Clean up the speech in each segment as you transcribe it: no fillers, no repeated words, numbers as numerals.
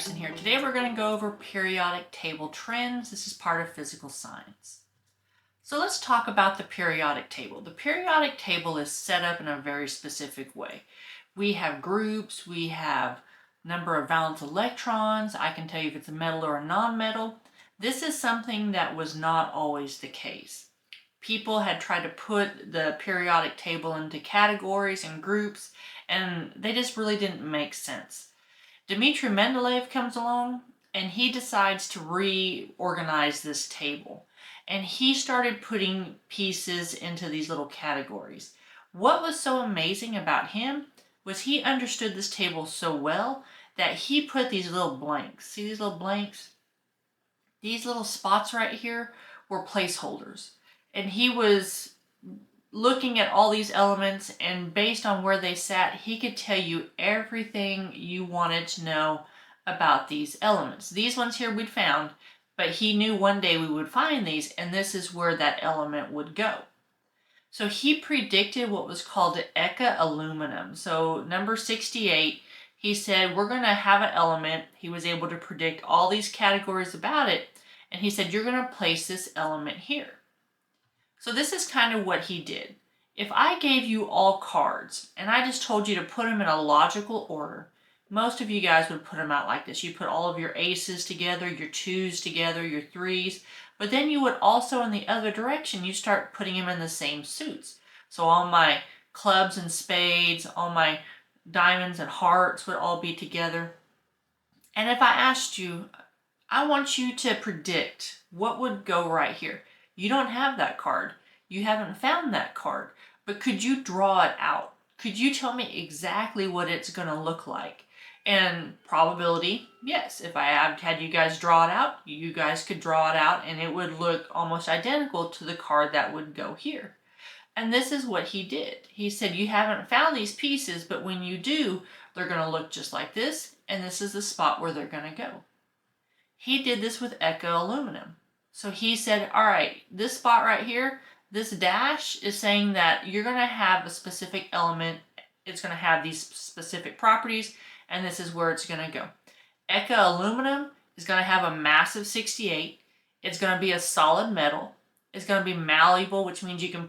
Harrison here. Today we're going to go over periodic table trends. This is part of physical science. So let's talk about the periodic table. The periodic table is set up in a very specific way. We have groups, we have number of valence electrons. I can tell you if it's a metal or a non-metal. This is something that was not always the case. People had tried to put the periodic table into categories and groups, and they just really didn't make sense. Dmitri Mendeleev comes along and he decides to reorganize this table. And he started putting pieces into these little categories. What was so amazing about him was he understood this table so well that he put these little blanks. See these little blanks? These little spots right here were placeholders. And he was looking at all these elements, and based on where they sat, he could tell you everything you wanted to know about these elements. These ones here we'd found, but he knew one day we would find these, and this is where that element would go. So he predicted what was called the Eka aluminum. So number 68, he said we're going to have an element. He was able to predict all these categories about it, and he said you're going to place this element here. So this is kind of what he did. If I gave you all cards and I just told you to put them in a logical order, most of you guys would put them out like this. You put all of your aces together, your twos together, your threes, but then you would also in the other direction, you start putting them in the same suits. So all my clubs and spades, all my diamonds and hearts would all be together. And if I asked you, I want you to predict what would go right here. You don't have that card. You haven't found that card. But could you draw it out? Could you tell me exactly what it's going to look like? And probability, yes. If I had you guys draw it out, you guys could draw it out and it would look almost identical to the card that would go here. And this is what he did. He said, you haven't found these pieces, but when you do, they're going to look just like this. And this is the spot where they're going to go. He did this with Eka aluminum. So he said, all right, this spot right here, this dash is saying that you're going to have a specific element. It's going to have these specific properties, and this is where it's going to go. Eka aluminum is going to have a mass of 68. It's going to be a solid metal. It's going to be malleable, which means you can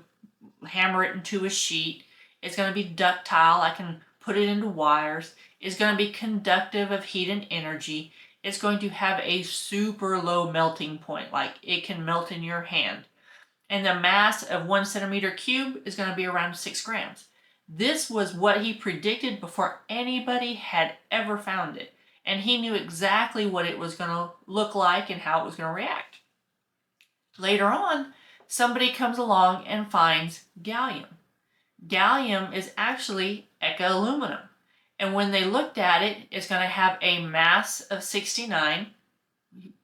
hammer it into a sheet. It's going to be ductile. I can put it into wires. It's going to be conductive of heat and energy. It's going to have a super low melting point, like it can melt in your hand. And the mass of 1 centimeter cube is going to be around 6 grams. This was what he predicted before anybody had ever found it. And he knew exactly what it was going to look like and how it was going to react. Later on, somebody comes along and finds gallium. Gallium is actually Eka aluminum. And when they looked at it, it's going to have a mass of 69,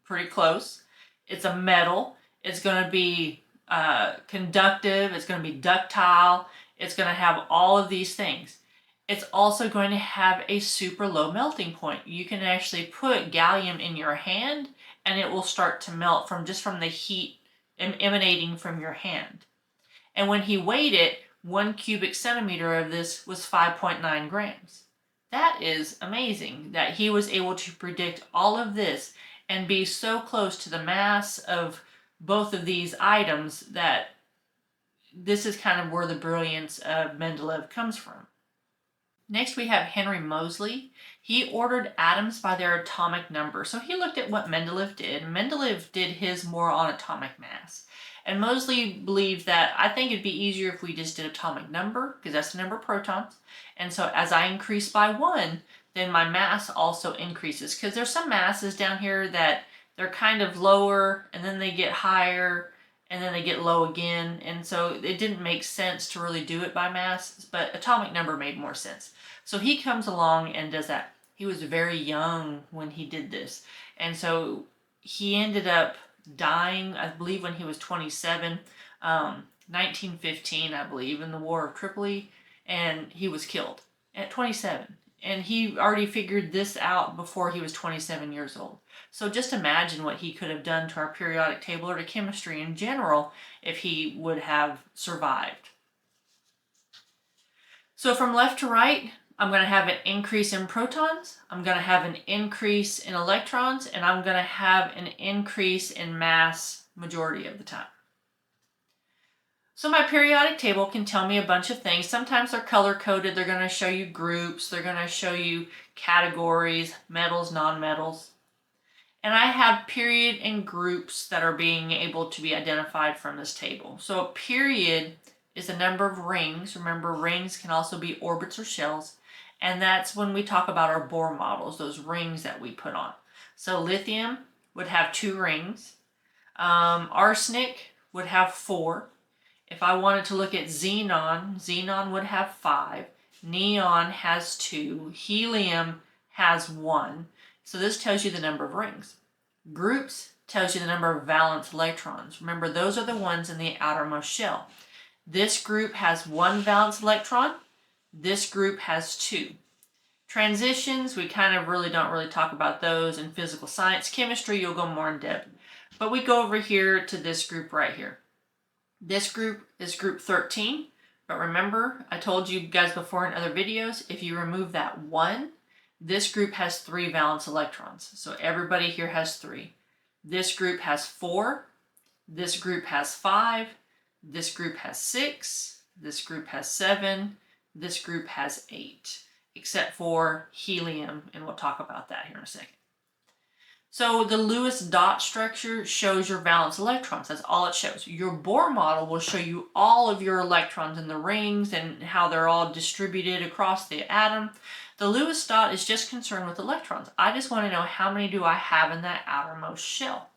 pretty close. It's a metal. It's going to be conductive. It's going to be ductile. It's going to have all of these things. It's also going to have a super low melting point. You can actually put gallium in your hand and it will start to melt from the heat emanating from your hand. And when he weighed it, 1 cubic centimeter of this was 5.9 grams. That is amazing that he was able to predict all of this and be so close to the mass of both of these items that this is kind of where the brilliance of Mendeleev comes from. Next we have Henry Moseley. He ordered atoms by their atomic number. So he looked at what Mendeleev did. Mendeleev did his more on atomic mass. And Moseley believed that I think it'd be easier if we just did atomic number, because that's the number of protons. And so as I increase by 1, then my mass also increases. Because there's some masses down here that they're kind of lower, and then they get higher, and then they get low again. And so it didn't make sense to really do it by mass, but atomic number made more sense. So he comes along and does that. He was very young when he did this. And so he ended up dying, I believe, when he was 27, 1915, I believe, in the War of Tripoli, and he was killed at 27. And he already figured this out before he was 27 years old. So just imagine what he could have done to our periodic table or to chemistry in general if he would have survived. So from left to right, I'm going to have an increase in protons, I'm going to have an increase in electrons, and I'm going to have an increase in mass majority of the time. So my periodic table can tell me a bunch of things. Sometimes they're color-coded. They're going to show you groups. They're going to show you categories, metals, non-metals. And I have period and groups that are being able to be identified from this table. So a period is the number of rings. Remember, rings can also be orbits or shells. And that's when we talk about our Bohr models, those rings that we put on. So lithium would have 2 rings. Arsenic would have 4. If I wanted to look at xenon, xenon would have 5. Neon has 2. Helium has 1. So this tells you the number of rings. Groups tells you the number of valence electrons. Remember, those are the ones in the outermost shell. This group has 1 valence electron. This group has 2. Transitions, we kind of don't really talk about those in physical science. Chemistry, you'll go more in depth. But we go over here to this group right here. This group is group 13, but remember, I told you guys before in other videos, if you remove that 1, this group has 3 valence electrons. So everybody here has 3. This group has 4, this group has 5, this group has 6, this group has 7, this group has 8, except for helium, and we'll talk about that here in a second. So the Lewis dot structure shows your valence electrons. That's all it shows. Your Bohr model will show you all of your electrons in the rings and how they're all distributed across the atom. The Lewis dot is just concerned with electrons. I just want to know how many do I have in that outermost shell.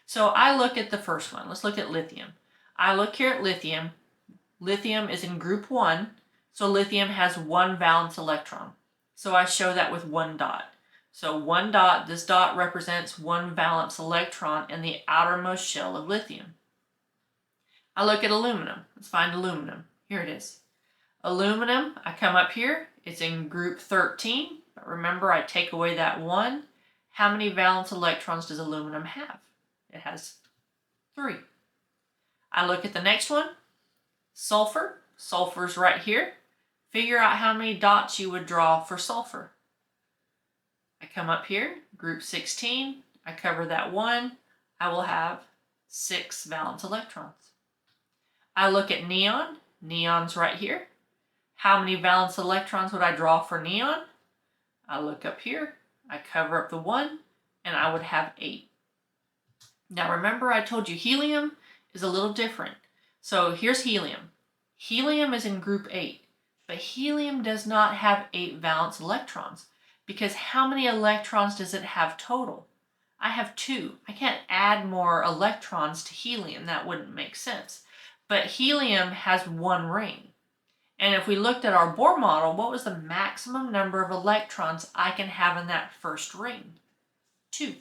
So I look at the first one. Let's look at lithium. I look here at lithium. Lithium is in group 1, so lithium has 1 valence electron. So I show that with 1 dot. So 1 dot, this dot represents 1 valence electron in the outermost shell of lithium. I look at aluminum. Let's find aluminum. Here it is. Aluminum, I come up here. It's in group 13. But remember, I take away that 1. How many valence electrons does aluminum have? It has 3. I look at the next one. Sulfur. Sulfur's right here. Figure out how many dots you would draw for sulfur. I come up here, group 16, I cover that 1, I will have 6 valence electrons. I look at neon, neon's right here. How many valence electrons would I draw for neon? I look up here, I cover up the 1, and I would have 8. Now remember, I told you helium is a little different. So here's helium. Helium is in group 8, but helium does not have 8 valence electrons. Because how many electrons does it have total? I have 2. I can't add more electrons to helium. That wouldn't make sense. But helium has 1 ring. And if we looked at our Bohr model, what was the maximum number of electrons I can have in that first ring? 2.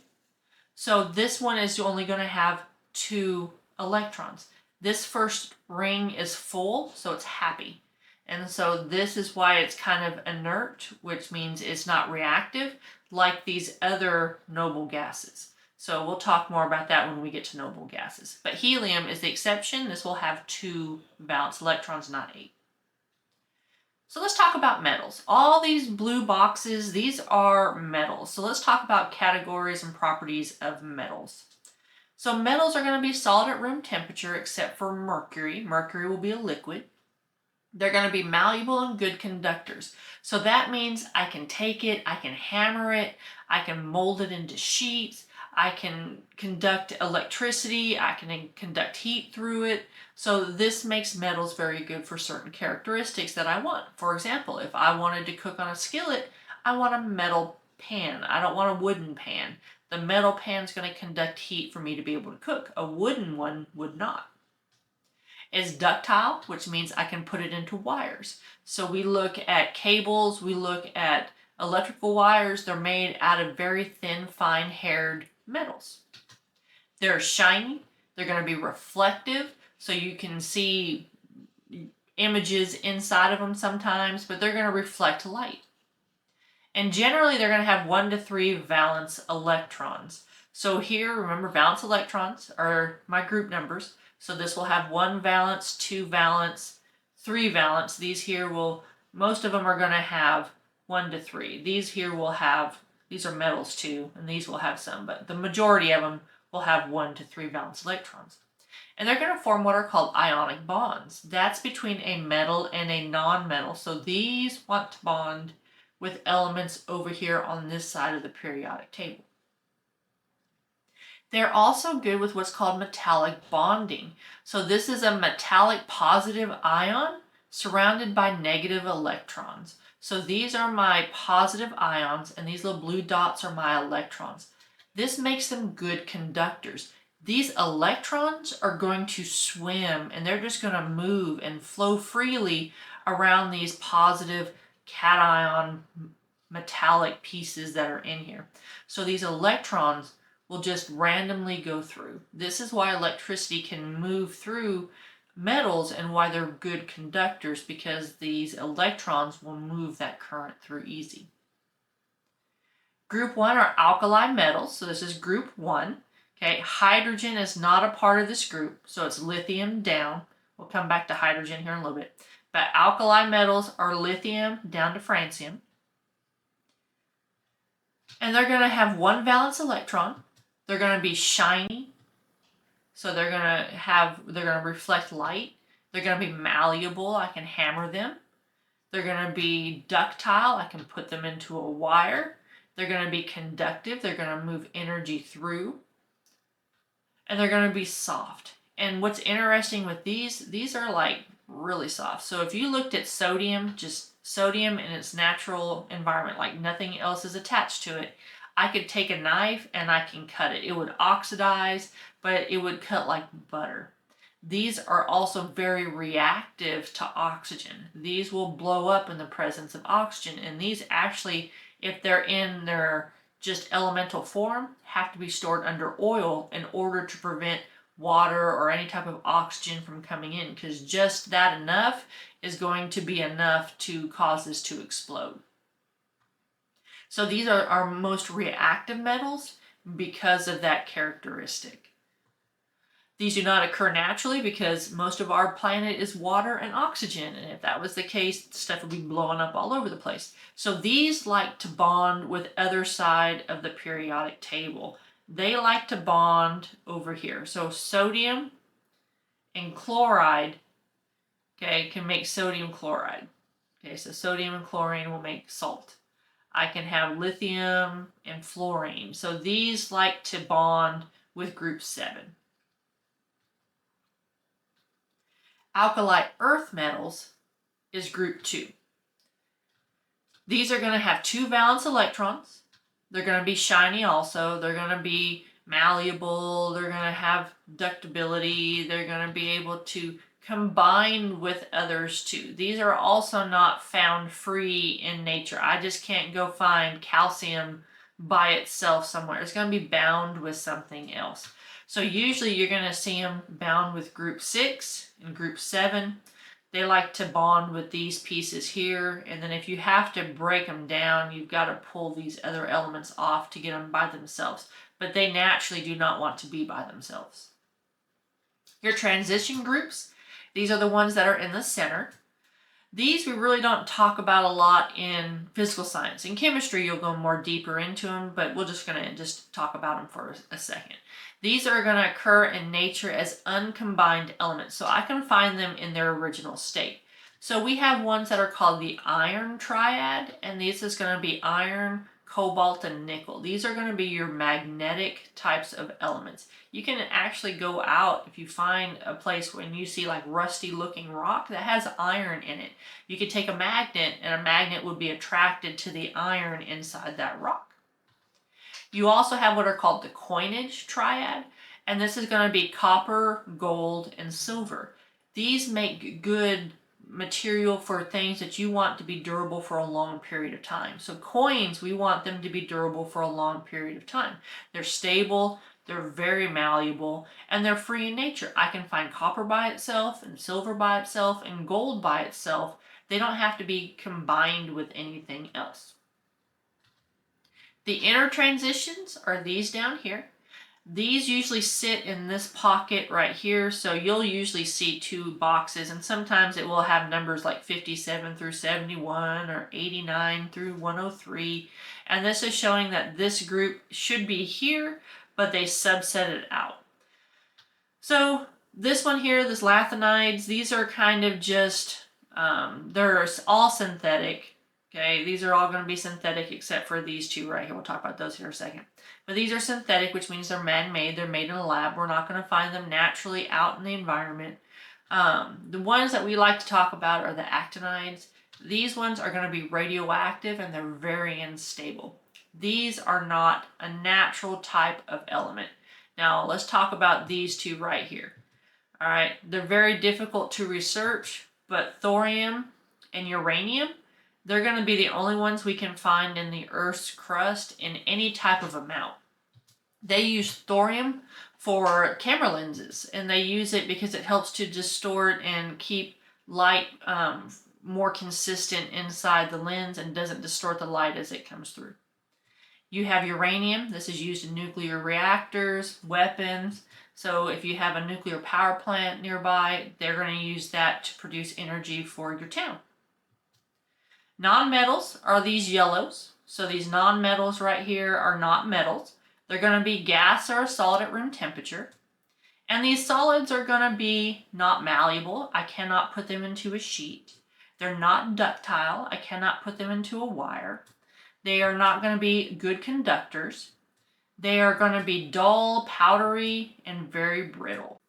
So this one is only going to have 2 electrons. This first ring is full, so it's happy. And so this is why it's kind of inert, which means it's not reactive like these other noble gases. So we'll talk more about that when we get to noble gases. But helium is the exception. This will have 2 valence electrons, not 8. So let's talk about metals. All these blue boxes, these are metals. So let's talk about categories and properties of metals. So metals are going to be solid at room temperature except for mercury. Mercury will be a liquid. They're going to be malleable and good conductors. So that means I can take it, I can hammer it, I can mold it into sheets, I can conduct electricity, I can conduct heat through it. So this makes metals very good for certain characteristics that I want. For example, if I wanted to cook on a skillet, I want a metal pan. I don't want a wooden pan. The metal pan is going to conduct heat for me to be able to cook. A wooden one would not. Is ductile, which means I can put it into wires. So we look at cables, we look at electrical wires. They're made out of very thin, fine-haired metals. They're shiny. They're going to be reflective, so you can see images inside of them sometimes, but they're going to reflect light. And generally, they're going to have 1 to 3 valence electrons. So here, remember, valence electrons are my group numbers. So this will have 1 valence, 2 valence, 3 valence. These here will, most of them are going to have 1 to 3. These here will have, these are metals too, and these will have some, but the majority of them will have 1 to 3 valence electrons. And they're going to form what are called ionic bonds. That's between a metal and a non-metal. So these want to bond with elements over here on this side of the periodic table. They're also good with what's called metallic bonding. So this is a metallic positive ion surrounded by negative electrons. So these are my positive ions, and these little blue dots are my electrons. This makes them good conductors. These electrons are going to swim, and they're just going to move and flow freely around these positive cation metallic pieces that are in here. So these electrons will just randomly go through. This is why electricity can move through metals and why they're good conductors, because these electrons will move that current through easy. Group 1 are alkali metals, so this is group 1. Okay, hydrogen is not a part of this group, so it's lithium down. We'll come back to hydrogen here in a little bit. But alkali metals are lithium down to francium. And they're going to have 1 valence electron. They're going to be shiny, so they're going to reflect light. They're going to be malleable. I can hammer them. They're going to be ductile. I can put them into a wire. They're going to be conductive. They're going to move energy through. And they're going to be soft. And what's interesting with these are like really soft. So if you looked at sodium, just sodium in its natural environment, like nothing else is attached to it, I could take a knife and I can cut it. It would oxidize, but it would cut like butter. These are also very reactive to oxygen. These will blow up in the presence of oxygen, and these actually, if they're in their just elemental form, have to be stored under oil in order to prevent water or any type of oxygen from coming in, because just that enough is going to be enough to cause this to explode. So these are our most reactive metals because of that characteristic. These do not occur naturally because most of our planet is water and oxygen, and if that was the case, stuff would be blowing up all over the place. So these like to bond with other side of the periodic table. They like to bond over here. So sodium and chloride, okay, can make sodium chloride. Okay, so sodium and chlorine will make salt. I can have lithium and fluorine. So these like to bond with group 7. Alkali earth metals is group 2. These are going to have 2 valence electrons. They're going to be shiny also. They're going to be malleable. They're going to have ductibility. They're going to be able to combine with others too. These are also not found free in nature. I just can't go find calcium by itself somewhere. It's going to be bound with something else. So usually you're going to see them bound with group 6 and group 7. They like to bond with these pieces here, and then if you have to break them down, you've got to pull these other elements off to get them by themselves. But they naturally do not want to be by themselves. Your transition groups, these are the ones that are in the center. These we really don't talk about a lot in physical science. In chemistry, you'll go more deeper into them, but we're just going to just talk about them for a second. These are going to occur in nature as uncombined elements, so I can find them in their original state. So we have ones that are called the iron triad, and this is going to be iron, cobalt, and nickel. These are going to be your magnetic types of elements. You can actually go out if you find a place when you see like rusty looking rock that has iron in it. You could take a magnet, and a magnet would be attracted to the iron inside that rock. You also have what are called the coinage triad, and this is going to be copper, gold, and silver. These make good material for things that you want to be durable for a long period of time. So coins, we want them to be durable for a long period of time. They're stable, they're very malleable, and they're free in nature. I can find copper by itself, and silver by itself, and gold by itself. They don't have to be combined with anything else. The inner transitions are these down here. These usually sit in this pocket right here, so you'll usually see two boxes, and sometimes it will have numbers like 57 through 71 or 89 through 103, and this is showing that this group should be here, but they subset it out. So this one here, this lanthanides, these are kind of just, they're all synthetic. Okay, these are all going to be synthetic except for these two right here. We'll talk about those here in a second. But these are synthetic, which means they're man-made. They're made in a lab. We're not going to find them naturally out in the environment. The ones that we like to talk about are the actinides. These ones are going to be radioactive and they're very unstable. These are not a natural type of element. Now let's talk about these two right here. All right, they're very difficult to research, but thorium and uranium, they're going to be the only ones we can find in the Earth's crust in any type of amount. They use thorium for camera lenses, and they use it because it helps to distort and keep light more consistent inside the lens and doesn't distort the light as it comes through. You have uranium. This is used in nuclear reactors, weapons. So if you have a nuclear power plant nearby, they're going to use that to produce energy for your town. Non-metals are these yellows. So these non-metals right here are not metals. They're going to be gas or a solid at room temperature. And these solids are going to be not malleable. I cannot put them into a sheet. They're not ductile. I cannot put them into a wire. They are not going to be good conductors. They are going to be dull, powdery, and very brittle.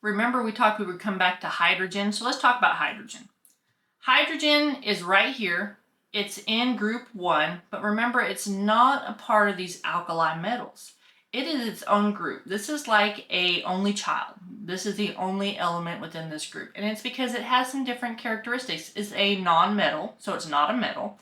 Remember we would come back to hydrogen, so let's talk about hydrogen. Hydrogen is right here. It's in group 1, but remember it's not a part of these alkali metals. It is its own group. This is like a only child. This is the only element within this group, and it's because it has some different characteristics. It's a non-metal, so it's not a metal.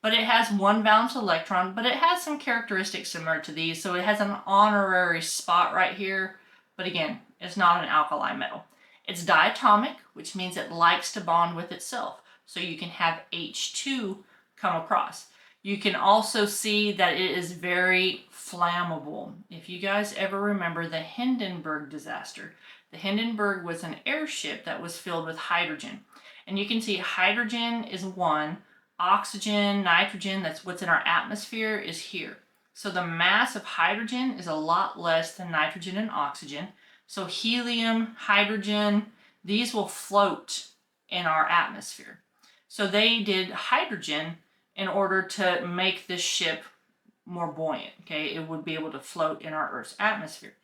But it has one valence electron, but it has some characteristics similar to these. So it has an honorary spot right here, but again, it's not an alkali metal. It's diatomic, which means it likes to bond with itself. So you can have H2 come across. You can also see that it is very flammable. If you guys ever remember the Hindenburg disaster, the Hindenburg was an airship that was filled with hydrogen. And you can see hydrogen is one, oxygen, nitrogen, that's what's in our atmosphere, is here. So the mass of hydrogen is a lot less than nitrogen and oxygen. So helium, hydrogen, these will float in our atmosphere. So they did hydrogen in order to make this ship more buoyant. Okay, it would be able to float in our Earth's atmosphere.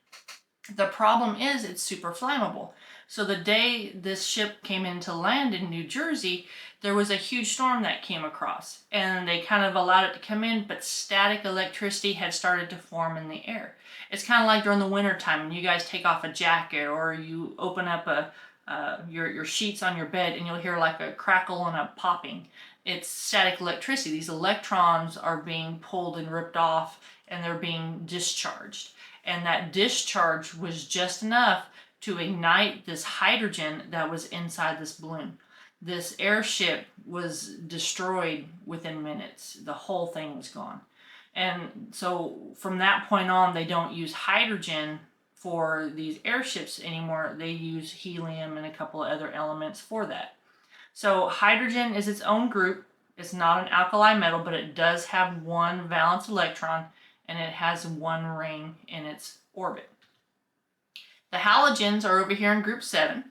The problem is it's super flammable. So the day this ship came into land in New Jersey, there was a huge storm that came across, and they kind of allowed it to come in, but static electricity had started to form in the air. It's kind of like during the winter time when you guys take off a jacket or you open up your sheets on your bed and you'll hear like a crackle and a popping. It's static electricity. These electrons are being pulled and ripped off and they're being discharged. And that discharge was just enough to ignite this hydrogen that was inside this balloon. This airship was destroyed within minutes. The whole thing was gone. And so from that point on, they don't use hydrogen for these airships anymore. They use helium and a couple of other elements for that. So hydrogen is its own group. It's not an alkali metal, but it does have one valence electron and it has one ring in its orbit. The halogens are over here in group 7.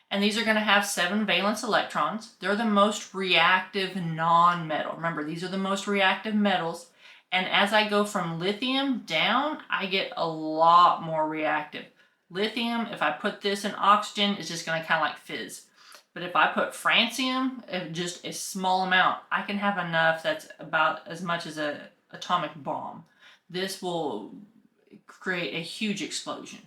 And these are going to have 7 valence electrons. They're the most reactive non-metal. Remember, these are the most reactive metals. And as I go from lithium down, I get a lot more reactive. Lithium, if I put this in oxygen, it's just going to kind of like fizz. But if I put francium, just a small amount, I can have enough that's about as much as an atomic bomb. This will create a huge explosion.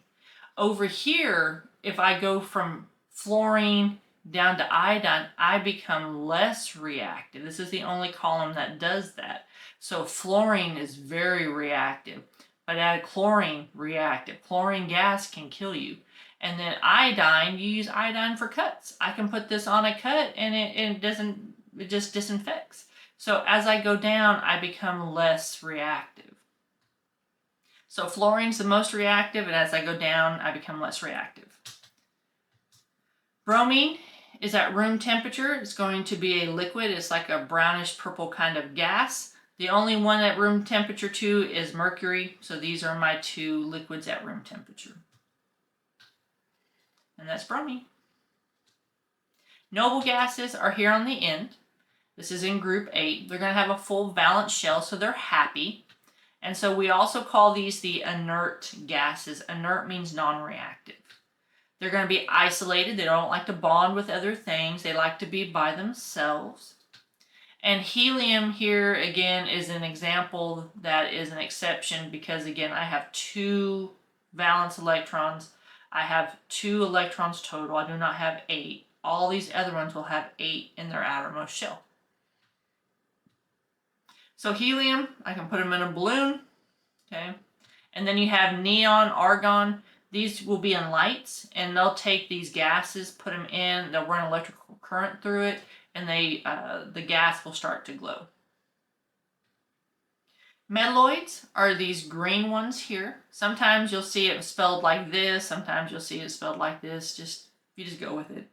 Over here, if I go from fluorine down to iodine, I become less reactive. This is the only column that does that. So fluorine is very reactive, but add chlorine, reactive. Chlorine gas can kill you. And then iodine, you use iodine for cuts. I can put this on a cut and it just disinfects. So as I go down, I become less reactive. So fluorine's the most reactive, and as I go down, I become less reactive. Bromine is at room temperature. It's going to be a liquid. It's like a brownish purple kind of gas. The only one at room temperature too is mercury. So these are my two liquids at room temperature. And that's bromine. Noble gases are here on the end. This is in group 8. They're going to have a full valence shell, so they're happy. And so we also call these the inert gases. Inert means non-reactive. They're going to be isolated. They don't like to bond with other things. They like to be by themselves. And helium here, again, is an example that is an exception because, again, I have 2 valence electrons. I have 2 electrons total. I do not have 8. All these other ones will have 8 in their outermost shell. So helium, I can put them in a balloon, okay? And then you have neon, argon. These will be in lights, and they'll take these gases, put them in, they'll run electrical current through it, and the gas will start to glow. Metalloids are these green ones here. Sometimes you'll see it spelled like this, sometimes you'll see it spelled like this. You just go with it.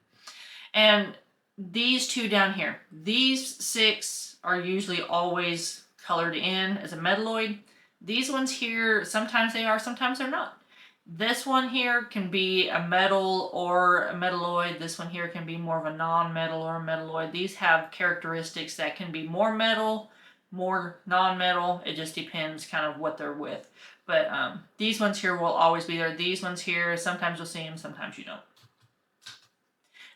And these 2 down here, these 6 are usually always colored in as a metalloid. These ones here, sometimes they are, sometimes they're not. This one here can be a metal or a metalloid. This one here can be more of a non-metal or a metalloid. These have characteristics that can be more metal, more non-metal. It just depends kind of what they're with. But these ones here will always be there. These ones here, sometimes you'll see them, sometimes you don't.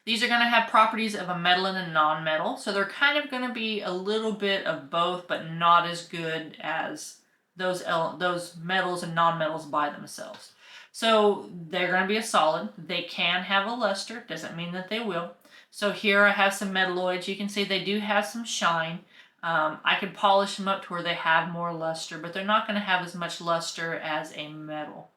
These are going to have properties of a metal and a non-metal. So they're kind of going to be a little bit of both, but not as good as those metals and non-metals by themselves. So they're going to be a solid. They can have a luster. Doesn't mean that they will. So here I have some metalloids. You can see they do have some shine. I could polish them up to where they have more luster, but they're not going to have as much luster as a metal.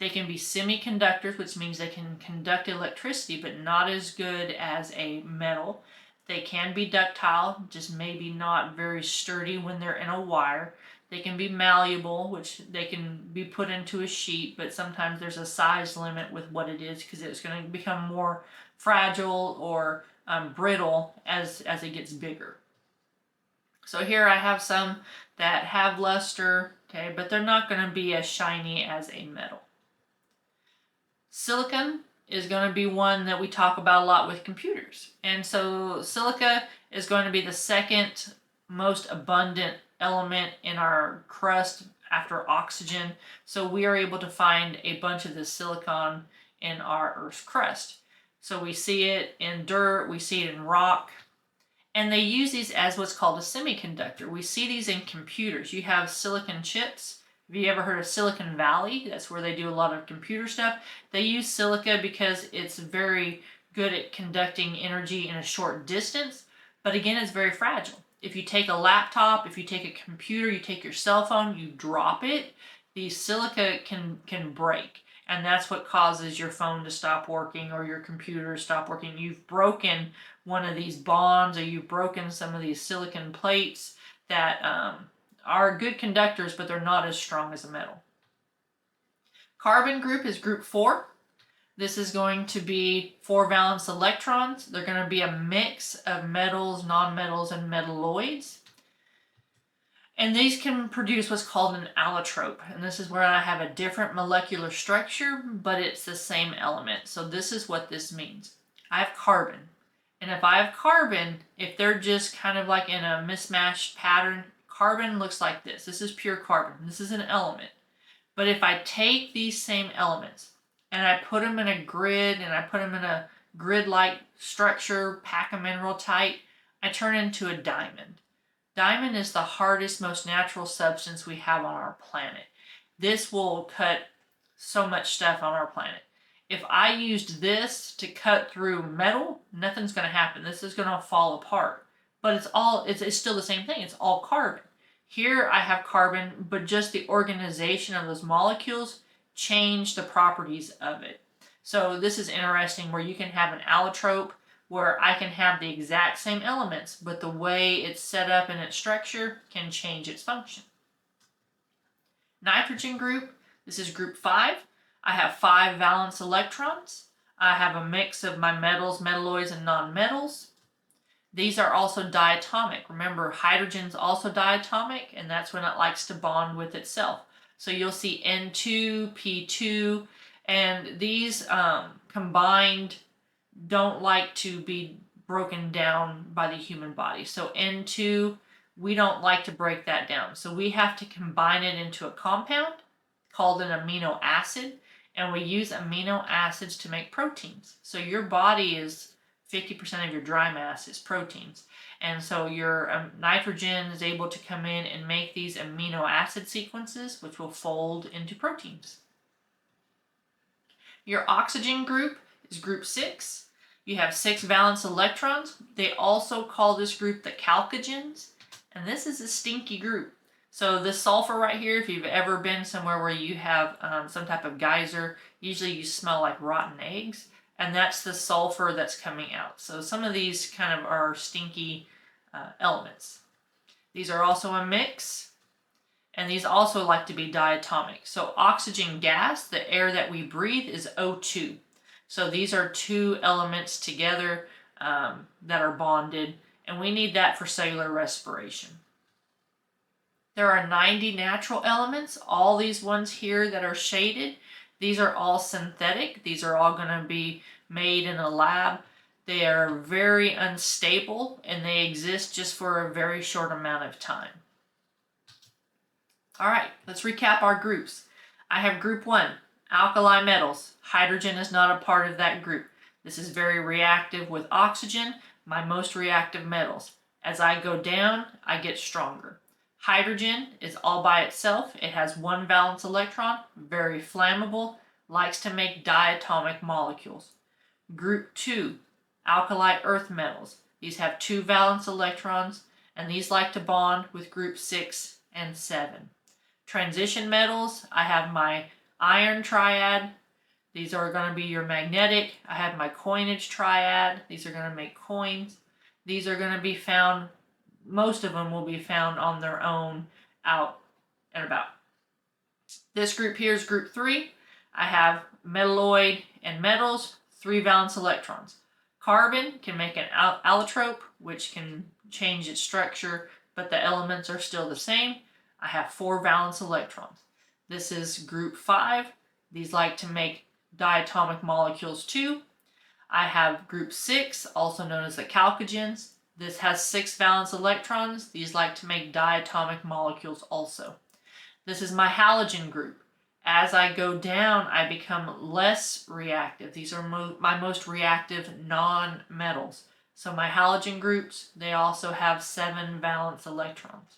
They can be semiconductors, which means they can conduct electricity, but not as good as a metal. They can be ductile, just maybe not very sturdy when they're in a wire. They can be malleable, which they can be put into a sheet, but sometimes there's a size limit with what it is because it's going to become more fragile or brittle as it gets bigger. So here I have some that have luster, okay, but they're not going to be as shiny as a metal. Silicon is going to be one that we talk about a lot with computers. And so silica is going to be the second most abundant element in our crust after oxygen. So we are able to find a bunch of this silicon in our Earth's crust. So we see it in dirt, we see it in rock, and they use these as what's called a semiconductor. We see these in computers. You have silicon chips. Have you ever heard of Silicon Valley? That's where they do a lot of computer stuff. They use silica because it's very good at conducting energy in a short distance, but again, it's very fragile. If you take a laptop, if you take a computer, you take your cell phone, you drop it, the silica can break. And that's what causes your phone to stop working or your computer to stop working. You've broken one of these bonds, or you've broken some of these silicon plates that are good conductors, but they're not as strong as a metal. Carbon group is group 4. This is going to be 4 valence electrons. They're going to be a mix of metals, nonmetals, and metalloids. And these can produce what's called an allotrope. And this is where I have a different molecular structure, but it's the same element. So this is what this means. I have carbon. And if I have carbon, if they're just kind of like in a mismatched pattern, carbon looks like this. This is pure carbon. This is an element. But if I take these same elements and I put them in a grid and I put them in a grid-like structure, pack them in real tight, I turn into a diamond. Diamond is the hardest, most natural substance we have on our planet. This will cut so much stuff on our planet. If I used this to cut through metal, nothing's going to happen. This is going to fall apart. But it's still the same thing. It's all carbon. Here I have carbon, but just the organization of those molecules change the properties of it. So this is interesting where you can have an allotrope where I can have the exact same elements, but the way it's set up in its structure can change its function. Nitrogen group, this is group 5. I have 5 valence electrons. I have a mix of my metals, metalloids, and nonmetals. These are also diatomic. Remember, hydrogen's also diatomic, and that's when it likes to bond with itself. So you'll see N2, P2, and these combined don't like to be broken down by the human body. So N2, we don't like to break that down. So we have to combine it into a compound called an amino acid, and we use amino acids to make proteins. So your body is 50% of your dry mass is proteins. And so your nitrogen is able to come in and make these amino acid sequences, which will fold into proteins. Your oxygen group is group 6. You have 6 valence electrons. They also call this group the chalcogens. And this is a stinky group. So this sulfur right here, if you've ever been somewhere where you have some type of geyser, usually you smell like rotten eggs. And that's the sulfur that's coming out. So some of these kind of are stinky elements. These are also a mix, and these also like to be diatomic. So oxygen gas, the air that we breathe, is O2. So these are 2 elements together that are bonded, and we need that for cellular respiration. There are 90 natural elements. All these ones here that are shaded, these are all synthetic. These are all going to be made in a lab. They are very unstable, and they exist just for a very short amount of time. All right, let's recap our groups. I have group 1, alkali metals. Hydrogen is not a part of that group. This is very reactive with oxygen, my most reactive metals. As I go down, I get stronger. Hydrogen is all by itself. It has 1 valence electron, very flammable, likes to make diatomic molecules. Group 2, alkali earth metals. These have 2 valence electrons, and these like to bond with group 6 and 7. Transition metals, I have my iron triad. These are going to be your magnetic. I have my coinage triad. These are going to make coins. These are going to be found, most of them will be found on their own out and about. This group here is group 3. I have metalloid and metals, 3 valence electrons. Carbon can make an allotrope, which can change its structure, but the elements are still the same. I have 4 valence electrons. This is group 5. These like to make diatomic molecules too. I have group 6, also known as the chalcogens. This has 6 valence electrons. These like to make diatomic molecules also. This is my halogen group. As I go down, I become less reactive. These are my most reactive non-metals. So my halogen groups, they also have 7 valence electrons.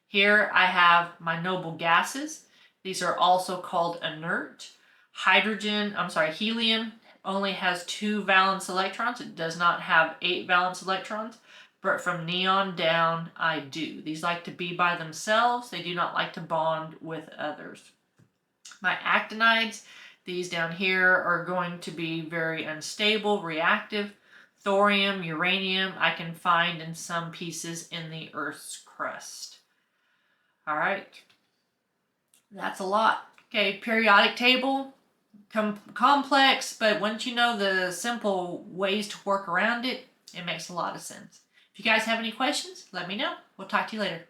Here I have my noble gases. These are also called inert. Helium only has 2 valence electrons. It does not have 8 valence electrons, but from neon down, I do. These like to be by themselves. They do not like to bond with others. My actinides, these down here, are going to be very unstable, reactive. Thorium, uranium, I can find in some pieces in the Earth's crust. All right, that's a lot. Okay, periodic table, complex, but once you know the simple ways to work around it, it makes a lot of sense. If you guys have any questions, let me know. We'll talk to you later.